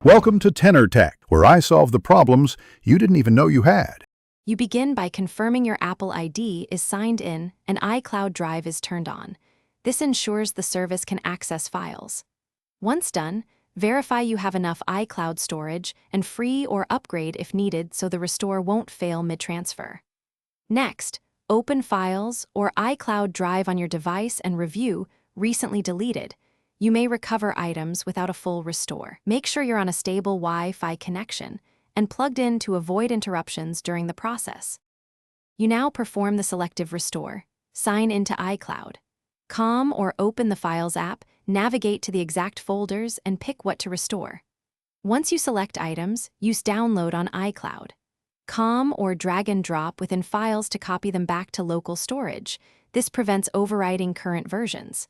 Welcome to Tenor Tech, where I solve the problems you didn't even know you had. You begin by confirming your Apple ID is signed in and iCloud Drive is turned on. This ensures the service can access files. Once done, verify you have enough iCloud storage and free or upgrade if needed so the restore won't fail mid-transfer. Next, open Files or iCloud Drive on your device and review recently deleted. You may recover items without a full restore. Make sure you're on a stable Wi-Fi connection and plugged in to avoid interruptions during the process. You now perform the selective restore. Sign into iCloud. COM or open the Files app, navigate to the exact folders, and pick what to restore. Once you select items, use Download on iCloud. COM or drag and drop within files to copy them back to local storage. This prevents overwriting current versions.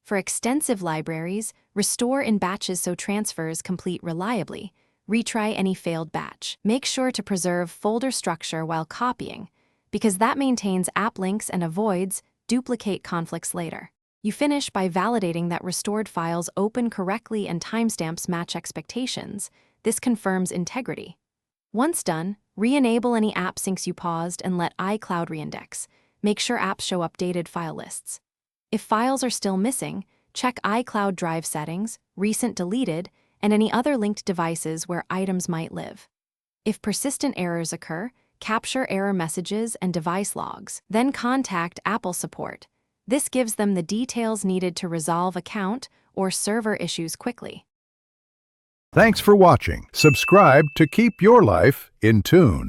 For extensive libraries, restore in batches so transfers complete reliably. Retry any failed batch. Make sure to preserve folder structure while copying, because that maintains app links and avoids duplicate conflicts later. You finish by validating that restored files open correctly and timestamps match expectations. This confirms integrity. Once done, re-enable any app syncs you paused and let iCloud reindex. Make sure apps show updated file lists. If files are still missing, check iCloud Drive settings, recent deleted, and any other linked devices where items might live. If persistent errors occur, capture error messages and device logs, then contact Apple support. This gives them the details needed to resolve account or server issues quickly. Thanks for watching. Subscribe to keep your life in tune.